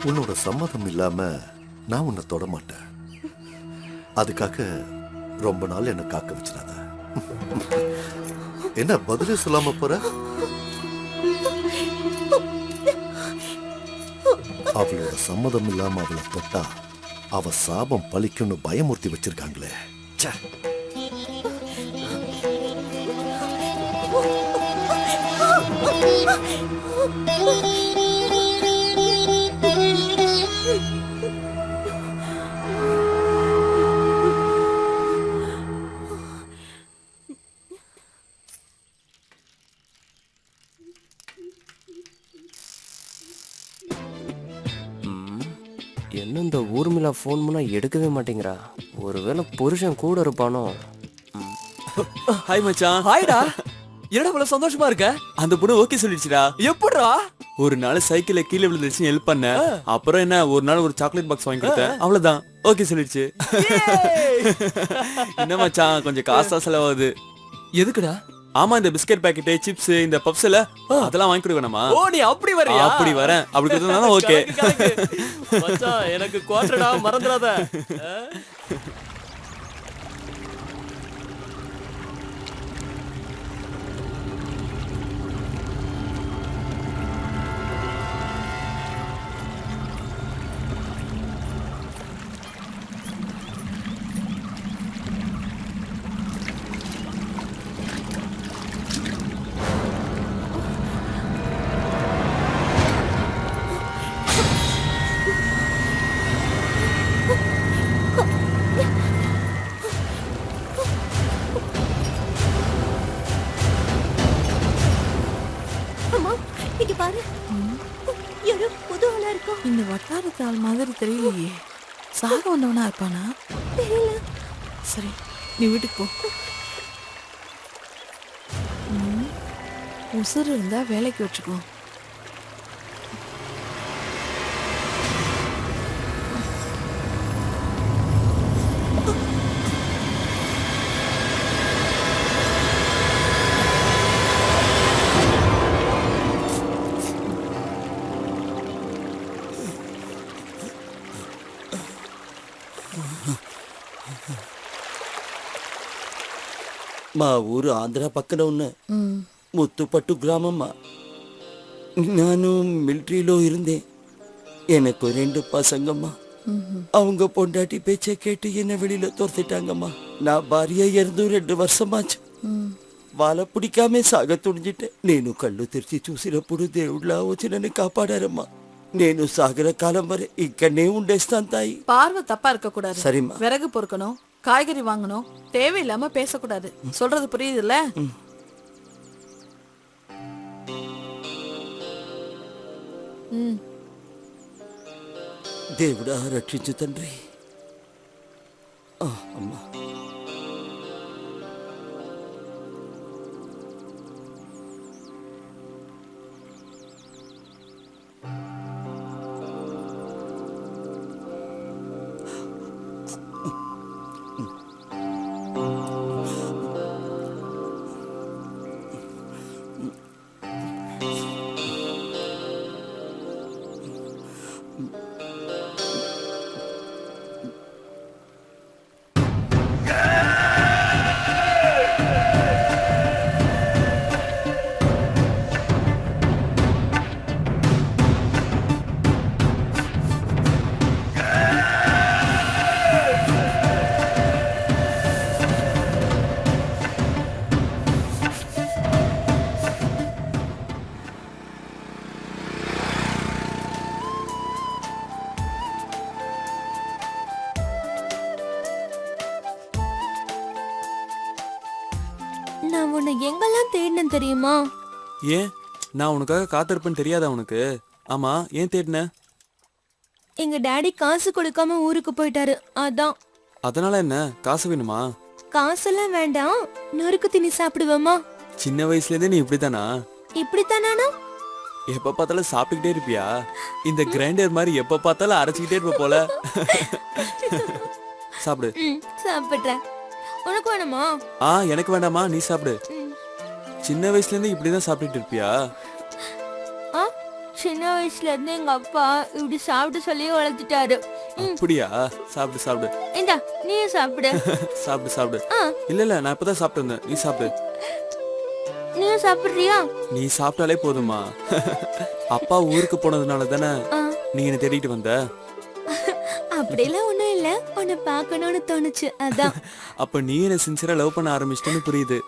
உன்னோட சம்மதம் இல்லாம நான் உன்னை தொட மாட்டேன். அதுக்காக ரொம்ப நாள் என்ன காக்க வச்சிடாத. என்ன பதிலே சொல்லாம போற? அவளோட சம்மதம் இல்லாம அவளை தொட்டா அவ சாபம் பலிக்கும்னு பயமுறுத்தி வச்சிருக்காங்களே. ச்சே. என்ன இந்த ஊர்மிளா ஃபோன் பண்ணா எடுக்கவே மாட்டேங்கிறா. ஒருவேளை புருஷன் கூட இருப்பானோ? ஹாய் மச்சான். ஹாய்டா. என்னடா இவ்வளவு சந்தோஷமா இருக்க? அந்த பொண்ணு ஓகே சொல்லிடுச்சுடா. எப்படிடா? ஒரு நாள் சைக்கிள்ல கீழே விழுந்துருச்சு, ஹெல்ப் பண்ண. அப்புறம் என்ன, ஒரு நாள் ஒரு சாக்லேட் பாக்ஸ் வாங்கி கொடுத்தேன், அவ்வளவுதான் ஓகே சொல்லிடுச்சு. என்ன மச்சான், கொஞ்சம் காசா செலவாகுது. எதுக்குடா? ஆமா, இந்த பிஸ்கட் பாக்கெட், சிப்ஸ், இந்த பப்ஸ் எல்லாம் அதெல்லாம் வாங்கி கொடுக்க வேணாமா? ஓ, நீ அப்படி வரியா? அப்படி வரேன். அப்படி கொடுத்தா ஓகே. மச்சான், எனக்கு குவார்டர்டா, மறந்துடாத. இந்த வட்டாரத்தால் மாதிரி தெரியலையே. சாக வந்தவனா இருப்பானா? தெரியல. சரி, நீ வீட்டுக்கு போ. உசுறு இருந்தா வேலைக்கு வச்சுக்கோ. మా ఊరు ఆంధ్ర పక్కన ఉన్న ముత్తుపట్టు గ్రామమ్మా. ನಾನು மிலிட்ரியிலோ இருந்தேன். எனக்கு 2 பசங்கம்மா. அவங்க பொண்டாட்டி பேச்சை கேட்டு என்ன வெளியில துரத்திட்டாங்கம்மா. நான் భార్య இறந்து 2 வருஷமாச்சு. వాళ్ళ పిడికామే సాగ తుడిజిట్టే. నేను కళ్ళు తెరిచి చూసినప్పుడు దేవుళ్ళ వచ్చి నన్ను కాపాడారమ్మా. నేను సాగర కాలం వరే ఇక్కడనే ఉండేస్తాను తాయి. பார்வை தப்பா இருக்க கூடாது. சரிம்மா. விறகு பொறுக்கணும், காய்கறி வாங்கணும், தேவையில்லாம பேசக்கூடாது. சொல்றது புரியுதுல்ல? దేవుడా రక్షించు తండ్రి. అమ్మా, நான் உன்னை எங்கெல்லாம் தேடினேன் தெரியுமா? ஏன், நான் உனக்காக காத்திருப்பேன்னு தெரியாதா உனக்கு? ஆமா, ஏன் தேடின? எங்க டாடி காசு கொடுக்காம ஊருக்கு போயிட்டாரு. அதான். அதனால என்ன காசு வேணுமா? காசெல்லாம் வேண்டாம், நொறுக்கு திணி சாப்பிடுவோமா? சின்ன வயசுல இருந்தே நீ இப்படித்தானா? இப்படித்தானா? எப்ப பார்த்தாலும் சாப்பிட்டுக்கிட்டே இருப்பியா? இந்த கிரைண்டர் மாதிரி எப்ப பார்த்தாலும் அரைச்சுக்கிட்டே இருப்ப போல. சாப்பிடு. சாப்பிடுறேன். உனக்கு வேணுமா? எனக்கு வேண்டாமா, நீ சாப்பிடு. சின்ன வயசுல இருந்து இப்படிதான் சாப்பிட்டுட்டு இருப்பியா? ஆ, சின்ன வயசுல இருந்து எங்க அப்பா இப்படி சாப்பிட்டு சொல்லி வளர்த்துட்டாரு. அப்படியா? சாப்பிடு சாப்பிடு. இந்தா நீயும் சாப்பிடு. சாப்பிடு சாப்பிடு. ஆ. இல்ல நான் இப்பதான் சாப்பிட்டு இருந்தேன், நீ சாப்பிடு. நீயும் சாப்பிடுறியா? நீ சாப்பிட்டாலே போதுமா? அப்பா ஊருக்கு போனதுனால தானே நீ என்ன தேடிட்டு வந்த? அப்படிலாம் ஒண்ணும் இல்ல, உன்னை பார்க்கணும்னு தோணுச்சு, அதான். அப்ப நீ என்ன சின்சியரா லவ் பண்ண ஆரம்பிச்சிட்டேன்னு புரியுது.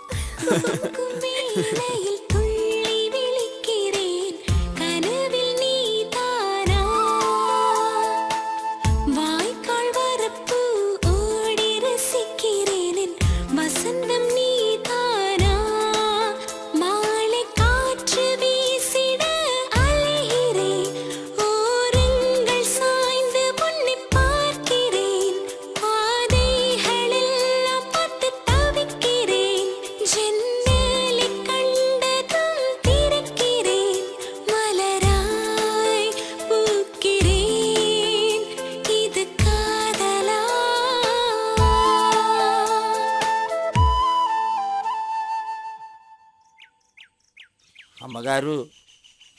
అమ్మగారు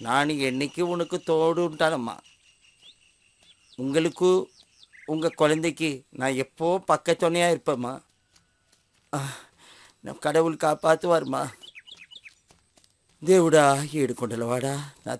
நான் என்னைக்கு உனக்கு தோடு ఉంటానమ్మా. உங்களுக்கு உங்கள் குழந்தைக்கு நான் எப்போ பக்கத்துணையாக இருப்பேம்மா. நான் கடவுள் காப்பாற்றுவார்மா. దేవుడా ఏడుకొండలవాడా నా